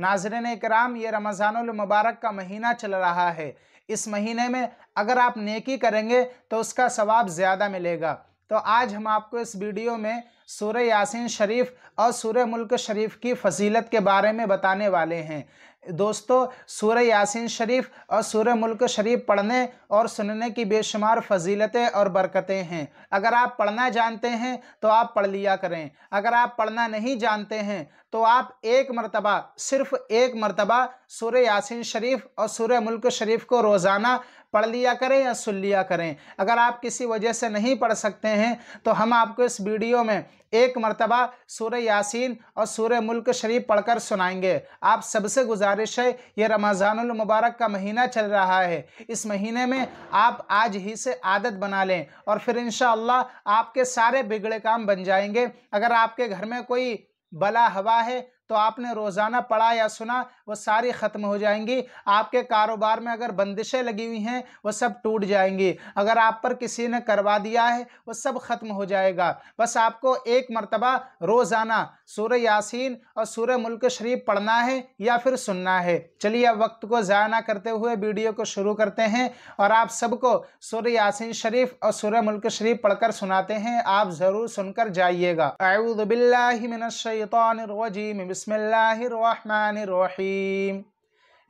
नाज़रीन इकराम, ये रमज़ानुल मुबारक का महीना चल रहा है। इस महीने में अगर आप नेकी करेंगे तो उसका सवाब ज़्यादा मिलेगा। तो आज हम आपको इस वीडियो में सूरह यासीन शरीफ और सूरह मुल्क शरीफ की फजीलत के बारे में बताने वाले हैं। दोस्तों, सूरह यासीन शरीफ और सूरह मुल्क शरीफ पढ़ने और सुनने की बेशुमार फजीलतें और बरकतें हैं। अगर आप पढ़ना जानते हैं तो आप पढ़ लिया करें। अगर आप पढ़ना नहीं जानते हैं तो आप एक मरतबा, सिर्फ एक मरतबा सूरह यासीन शरीफ और सूरह मुल्क शरीफ को रोज़ाना पढ़ लिया करें या सुन लिया करें। अगर आप किसी वजह से नहीं पढ़ सकते हैं तो हम आपको इस वीडियो में एक मरतबा सूरह यासीन और सूरह मुल्क शरीफ पढ़कर सुनाएंगे। आप सबसे गुजारिश है, ये रमज़ानुल मुबारक का महीना चल रहा है, इस महीने में आप आज ही से आदत बना लें और फिर इंशाअल्लाह आपके सारे बिगड़े काम बन जाएंगे। अगर आपके घर में कोई बला हवा है तो आपने रोज़ाना पढ़ा या सुना, वो सारी ख़त्म हो जाएंगी। आपके कारोबार में अगर बंदिशें लगी हुई हैं वो सब टूट जाएंगी। अगर आप पर किसी ने करवा दिया है वो सब ख़त्म हो जाएगा। बस आपको एक मरतबा रोज़ाना सूरह यासीन और सूरह मुल्क शरीफ पढ़ना है या फिर सुनना है। चलिए अब वक्त को ज़ाया ना करते हुए वीडियो को शुरू करते हैं और आप सबको सूरह यासीन शरीफ और सूरह मुल्क शरीफ पढ़कर सुनाते हैं। आप ज़रूर सुनकर जाइएगा। अऊज़ु बिल्लाहि मिनश शैतानिर रजीम, बिस्मिल्लाहिर रहमानिर रहीम।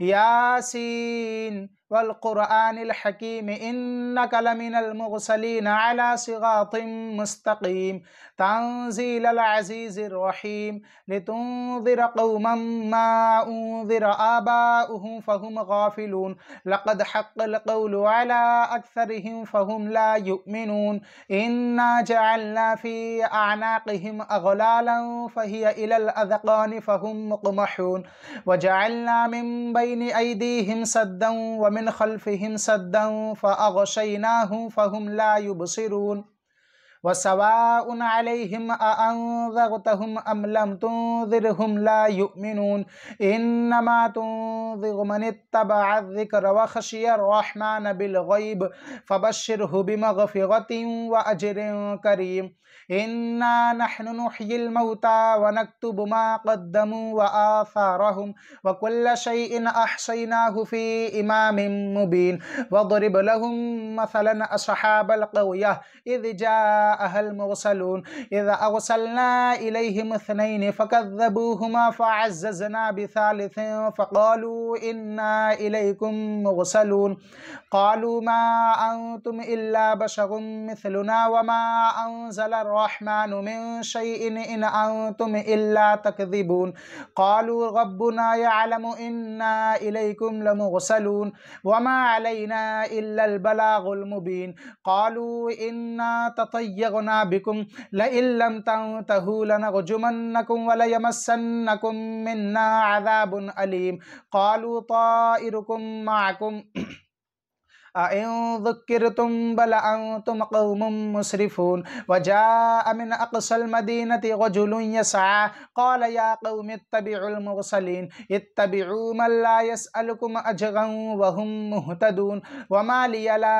यासीन वल क़ुरआनिल हकीम इन्नका लमिनल मुरसलीन अला सिरातिम मुस्तक़ीम तंज़ीलल अज़ीज़िर रहीम लितुन्ज़िर क़ौमम मा उन्ज़िर आबाउहुम फ़हुम गाफ़िलून लक़द हक़्क़ल क़ौलु अला अक्सरिहिम फ़हुम ला युमिनून इन्ना जअलना फ़ी अअनाक़िहिम अग़लालन फ़हिय इलल अज़क़ानि फ़हुम मुक़महून वजअलना मिन बैनि अयदीहिम सद्दन व मिन खल्फिहिम सद्दन फ़अग़शयनाहुम फ़हुम ला युबसिरून वसवाउन अलैहिम अअन्ज़रतहुम अम लम तुन्ज़िरहुम ला युमिनून इन्नमा तुन्ज़िरु मन इत्तबअ ज़िक्र व ख़शिय अर्रहमान बिलग़ैब फ़बश्शिरहु बिमग़फ़िरतिन व अज्रिन करीम। इन्ना नहनु नुह्यिल मौता व नक्तुबु मा क़द्दमू व आसारहुम व कुल्ल शैइन अहसैनाहु फ़ी इमामिन मुबीन वज़रिब लहुम मसलन अस्हाबल क़र्यह इज़ जाअहल मुरसलून इज़ अरसलना इलैहिम इस्नैन फ़कज़्ज़बूहुमा फ़अज़्ज़ज़ना बिसालिसिन फ़क़ालू इन्ना इलैकुम मुरसलून क़ालू मा अंतुम इल्ला बशरुम मिस्लुना व मा अंज़लर रहमानु मिन शैइन इन अंतुम इल्ला तकज़िबून क़ालू रब्बुना यअलमु इन्ना इलैकुम लमुरसलून व मा अलैना इल्लल बलागुल मुबीन क़ालू इन्ना ततय्यरना बिकुम लइन लम तंतहू लनरजुमन्नकुम व लयमस्सन्नकुम मिन्ना अज़ाबुन अलीम क़ालू ताइरुकुम मअकुम अइन ज़ुक्किरतुम बल अंतुम क़ौमुम मुस्रिफून वजाअ मिन अक़सल मदीनति रजुलुन यसअ क़ाल या क़ौमि इत्तबिउल मुरसलीन इत्तबिउ मन ला यसअलुकुम अजरन व हुम मुहतदून वमा लिय ला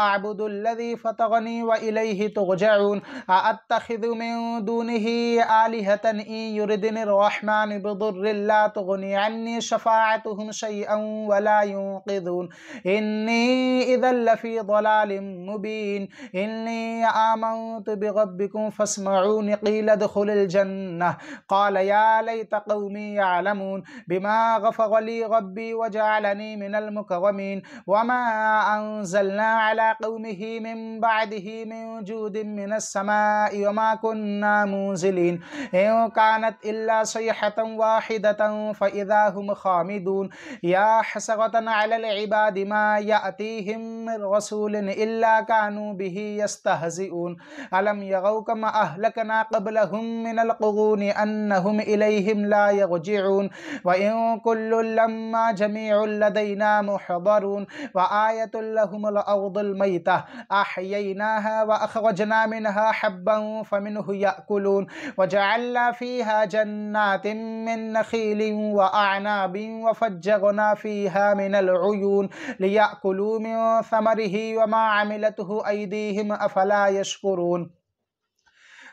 अअबुदुल्लज़ी फ़तरनी व इलैहि तुरजऊन अअत्तख़िज़ु मिन दूनिही आलिहतन इन युरिदनिर रहमानु बिदुर्रिन ला तुग़नि अन्नी शफ़ाअतुहुम शैअन व ला युनक़िज़ून इन्नी इज़न लफ़ी ज़लालिम मुबीन इन्नी आमनतु बिरब्बिकुम फ़स्मऊन क़ील उद्ख़ुलिल जन्नह क़ाल या लैत क़ौमी यअलमून बिमा ग़फ़र ली रब्बी वजअलनी मिनल मुकर्रमीन वमा अंज़लना अला क़ौमिही मिन बअदिही मिन जूदिन मिनस समाइ वमा कुन्ना मुंज़िलीन इन कानत इल्ला सयहतन वाहिदतन फ़इज़ा हुम ख़ामिदून या हसरतन अलल इबादि मा यअतीहिम मिन रसूलिन इल्ला कानू बिही यस्तहज़िऊन अलम यरौ कमा अहलकना क़ब्लहुम मिनल क़ुरूनि अन्नहुम इलैहिम ला यरजिऊन व इन कुल्लुन लम्मा जमीउन लदैना मुहज़रून व आयतुल लहुमुल अर्दुल मैतह अहयैनाहा व अख़रजना मिनहा हब्बन फमिन्हु यअकुलून व जअलना फ़ीहा जन्नातिन मिन नख़ीलिन व अअनाबिन व फ़ज्जरना फ़ीहा मिनल उयून लियअकुलू मिन समरिही व मा अमिलतहु अयदीहिम अफ़ला यशकुरून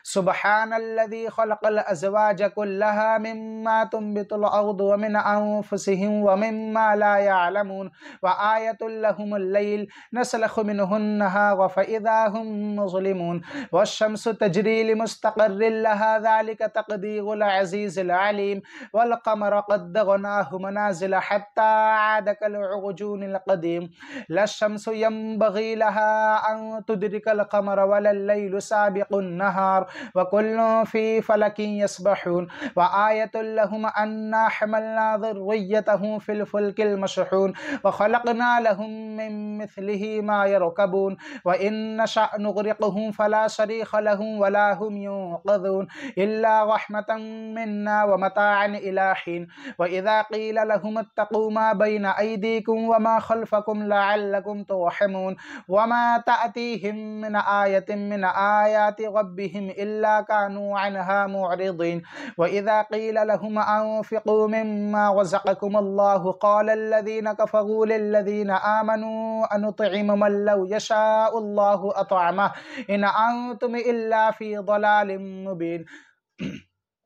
سبحان الذي خلق الأزواج كلها مما تنبت الأرض ومن أنفسهم ومما لا يعلمون وآية لهم الليل نسلخ منه النهار فإذا هم مظلمون والشمس تجري لمستقر لها ذلك تقدير العزيز العليم والقمر قدرناه منازل حتى عاد كالعرجون القديم لا الشمس ينبغي لها أن تدرك القمر ولا الليل سابق النهار وكل في فلك يسبحون وآية لهم أنا حملنا ذريتهم في الفلك المشحون وخلقنا لهم من مثله ما يركبون وإن نشأ نغرقهم فلا صريخ لهم ولا هم ينقذون إلا رحمة منا ومتاعا إلى حين وإذا قيل لهم اتقوا ما بين أيديكم وما خلفكم لعلكم ترحمون وما تأتيهم من آية من آيات ربهم إلا كانوا عنها معرضين وإذا قيل لهم أنفقوا مما رزقكم الله قال الذين كفروا للذين آمنوا أنطعم من لو يشاء الله أطعمه إن أنتم إلا في ضلال مبين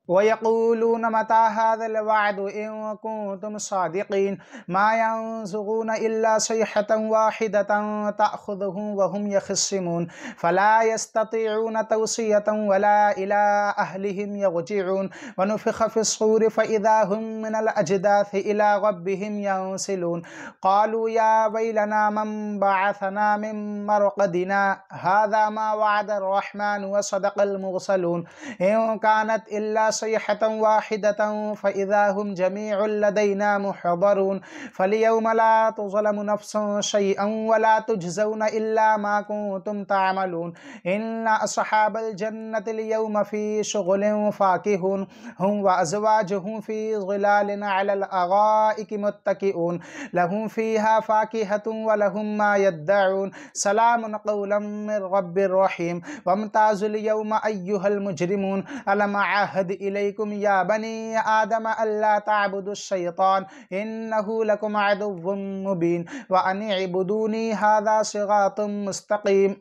ويقولون متى هذا الوعد إن كنتم صادقين ما ينظرون إلا صيحة واحدة تأخذهم وهم يخصمون فلا يستطيعون توصية ولا إلى أهلهم يرجعون ونفخ في الصور فإذا هم من الأجداث إلى ربهم ينسلون قالوا يا ويلنا من بعثنا من مرقدنا هذا ما وعد الرحمن وصدق المرسلون إن كانت إلا صيحة واحدة فإذا هم جميع لدينا محضرون فاليوم لا تظلم نفس شيئا ولا تجزون إلا ما كنتم تعملون إن أصحاب الجنة اليوم في شغل فاكهون هم وأزواجهم في ظلال على الأرائك متكئون لهم فيها فاكهة ولهم ما يدعون سلام قولا من رب رحيم وامتازوا اليوم أيها المجرمون ألم أعهد إليكم يا بني آدم ألا تعبدوا الشيطان إنه لكم عدو مبين وأن اعبدوني هذا صراط مستقيم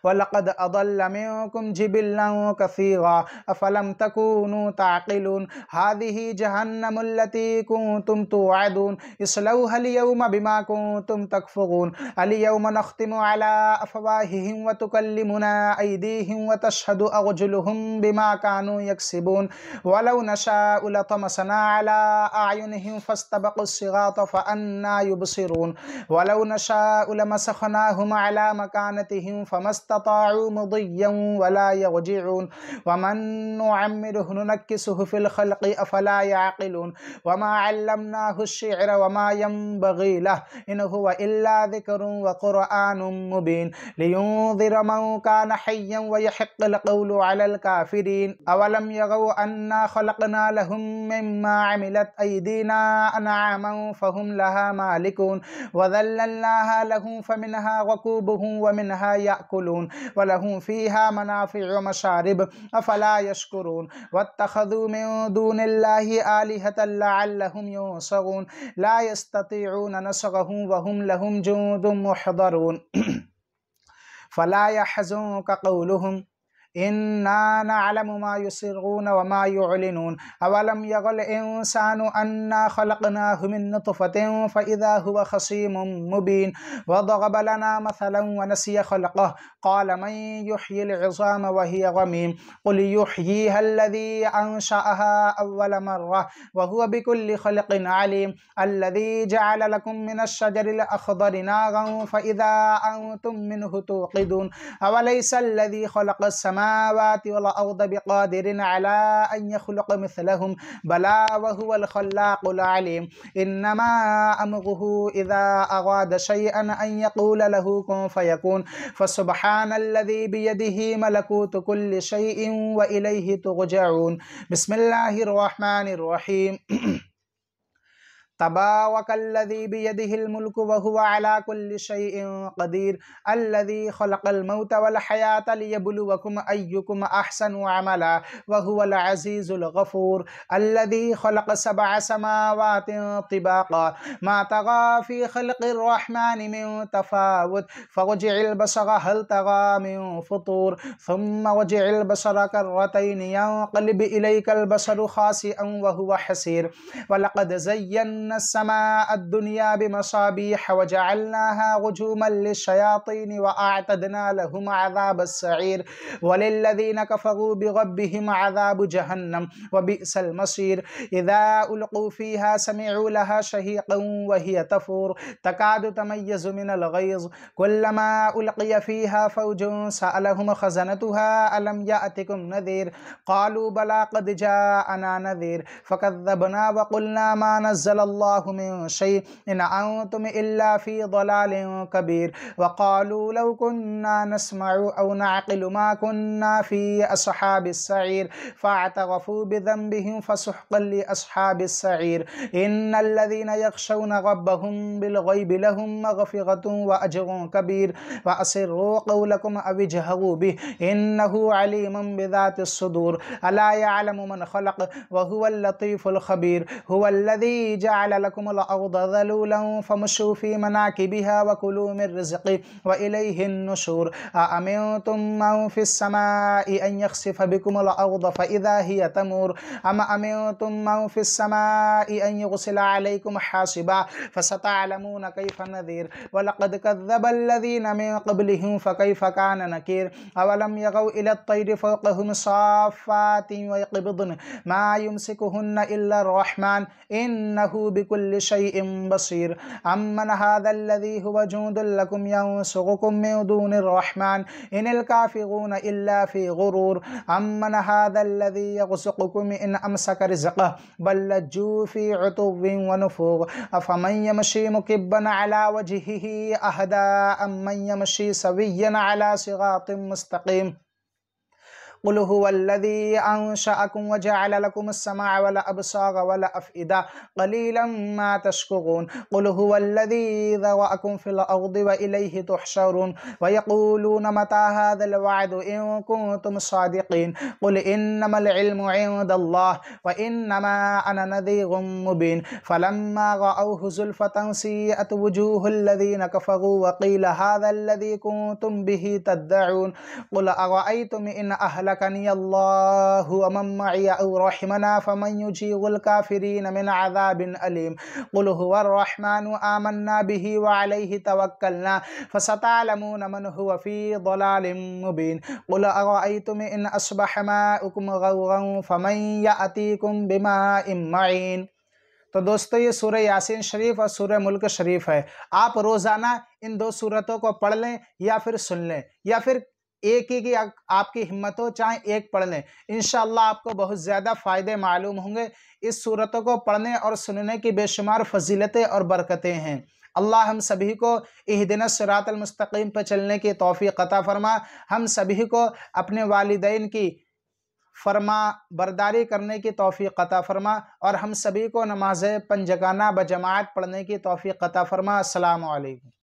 ولقد أضل منكم جبلا كثيرا أفلم تكونوا تعقلون هذه جهنم التي كنتم توعدون اصلوها اليوم بما كنتم تكفرون اليوم نختم على أفواههم وتكلمنا أيديهم وتشهد أرجلهم بما كانوا يكسبون ولو نشاء لطمسنا على أعينهم فاستبقوا الصراط فأنى يبصرون ولو نشاء لمسخناهم على مكانتهم فما استطاعوا مضيا ولا يرجعون ومن نعمره ننكسه في الخلق أفلا يعقلون وما علمناه الشعر وما ينبغي له إن هو إلا ذكر وقرآن مبين لينذر من كان حيا ويحق القول على الكافرين أولم يروا أنا خلقنا لهم مما عملت أيدينا أنعاما فهم لها مالكون وذللناها لهم فمنها ركوبهم ومنها يأكلون ولهم فيها منافع ومشارب أفلا يشكرون واتخذوا من دون الله آلهة لعلهم ينصرون لا يستطيعون نصرهم وهم لهم جند محضرون فلا يحزنك قولهم إنا نعلم ما يسرون وما يعلنون أولم ير الإنسان أنا خلقناه من نطفة فإذا هو خصيم مبين وضرب لنا مثلا ونسي خلقه قال من يحيي العظام وهي رميم قل يحييها الذي أنشأها أول مرة وهو بكل خلق عليم الذي جعل لكم من الشجر الأخضر نارا فإذا أنتم منه توقدون أوليس الذي خلق السماوات والأرض بقادر على أن يخلق مثلهم بلى وهو الخلاق العليم إنما أمره إذا أراد شيئا أن يقول له كن فيكون فسبحان الذي بيده ملكوت كل شيء وإليه ترجعون بسم الله الرحمن الرحيم तबारकल्लज़ी बियदिहिल मुल्कु व हुवा अला कुल्लि शैइन क़दीर अल्लज़ी खलक़ल मौत वल हयात लियब्लुवकुम अय्युकुम अहसनु अमला व हुवल अज़ीज़ुल गफ़ूर अल्लज़ी खलक़ सबअ समावातिन तिबाक़ा मा तग़ा फ़ी ख़ल्क़िर रहमानि मिन तफ़ावुत फ़र्जि'ल बसर हल तग़ा मिन फ़ुतूर थुम्मा रजि'ल बसर कर्रतैन यंक़लिब इलैकल बसरु ख़ासिअन व हुवा हसीर वलक़द ज़य्यन्ना अस्समाअ अद्दुनिया बिमसाबीह वजअलनाहा रुजूमन लिश्शयातीन व अअतदना लहुम अज़ाबस सईर वलिल्लज़ीन कफ़रू बिरब्बिहिम अज़ाबु जहन्नम व बिअसल मसीर इज़ा उल्क़ू फ़ीहा समिअू लहा शहीक़न व हिय तफ़ूर तकादु तमय्यज़ु मिनल ग़ैज़ कुल्लमा उल्क़िय फ़ीहा फ़ौजुन सअलहुम ख़ज़नतुहा अलम याअतिकुम नज़ीर क़ालू बला क़द जाअना नज़ीर फ़कज़्ज़बना व क़ुलना मा नज़्ज़लल्लाहु मिन शै इन अंतुम इल्ला फ़ी ज़लालिन कबीर व क़ालू लौ कुन्ना नस्मअु औ नअक़िलु मा कुन्ना फ़ी अस्हाबिस सईर फ़अतरफ़ू बिज़ंबिहिम फ़सुहक़न लिअस्हाबिस सईर इन्नल्लज़ीना यख़शौना रब्बहुम बिलग़ैबि लहुम मग़फ़िरतुन व अज्रुन कबीर व असिर्रू क़ौलकुम अव इजहरू बिहि इन्नहु अलीमुन बिज़ातिस सुदूर अला यअलमु मन ख़लक़ व हुवल लतीफ़ुल ख़बीर हुवल्लज़ी जअल लकुमुल अर्ज़ ज़लूलन फ़मशू फ़ी मनाकिबिहा व कुलू मिन रिज़्क़िही व इलैहिन नुशूर अअमिनतुम मन फ़िस समाइ अन यख़सिफ़ बिकुमुल अर्ज़ फ़इज़ा हिय तमूर अम अमिनतुम मन फ़िस समाइ अन युरसिला अलैकुम हासिबा फ़सतअलमून कैफ़ नज़ीर वलक़द कज़्ज़बल्लज़ीन मिन क़ब्लिहिम फ़कैफ़ कान नकीर अवलम यरौ इलत तैरि फ़ौक़हुम साफ़्फ़ातिन व यक़बिज़न मा युमसिकुहुन्ना इल्ला अर्रहमान इन्नहु बिकुल्लि शैइन बसीर अम्मन हाज़ल्लज़ी हुव जुंदुल लकुम यंसुरुकुम मिन दूनिर रहमान इनिल काफ़िरून इल्ला फ़ी गुरूर अम्मन हाज़ल्लज़ी यरज़ुकुकुम इन अमसक रिज़्क़हु बल लज्जू फ़ी उतुव्विन व नुफ़ूर अफ़मन यमशी मुकिब्बन अला वजहिही अहदा अम्मन यमशी सविय्यन अला सिरातिन मुस्तक़ीम क़ुल हुवल्लज़ी अंशअकुम व जअल लकुमुस समअ वल अब्सार वल अफ़इदा क़लीलन मा तशकुरून क़ुल हुवल्लज़ी ज़रअकुम फ़िल अर्ज़ि व इलैहि तुहशरून व यक़ूलून मता हाज़ल वअदु इन कुन्तुम सादिक़ीन क़ुल इन्नमल इल्मु इंदल्लाह व इन्नमा अना नज़ीरुम मुबीन फ़लम्मा रअवहु ज़ुल्फ़तन सीअत वुजूहुल लज़ीन कफ़रू व क़ील हाज़ल्लज़ी कुन्तुम बिही तद्दऊन क़ुल अरअय्तुम इन अहलकनी अल्लाहु व मन मई औ रहमना फमन युजीरुल काफिरीन मिन अज़ाबिन अलीम क़ुल हुवर रहमानु आमन्ना बिही व अलैहि तवक्कलना फसतअलमून मन हुव फ़ी ज़लालिम मुबीन क़ुल अरअय्तुम इन अस्बह माउकुम गौरन फमन याअतीकुम बिमाइन मईन। तो दोस्तों, ये सूरह यासीन शरीफ और सूरह मुल्क शरीफ है। आप रोज़ाना इन दो सूरतों को पढ़ लें या फिर सुन लें, या फिर एक ही की आपकी हिम्मत हो चाहे एक पढ़ लें, इंशाअल्लाह आपको बहुत ज़्यादा फ़ायदे मालूम होंगे। इस सूरतों को पढ़ने और सुनने की बेशुमार फजीलतें और बरकतें हैं। अल्लाह हम सभी को इहदिनस सिरातल मुस्तकीम पर चलने की तौफीक अता फरमा, हम सभी को अपने वालिदैन की फरमा बरदारी करने की तौफीक अता फरमा और हम सभी को नमाज़ पंजगाना बजमात पढ़ने की तौफीक अता फरमा। अस्सलामु अलैकुम।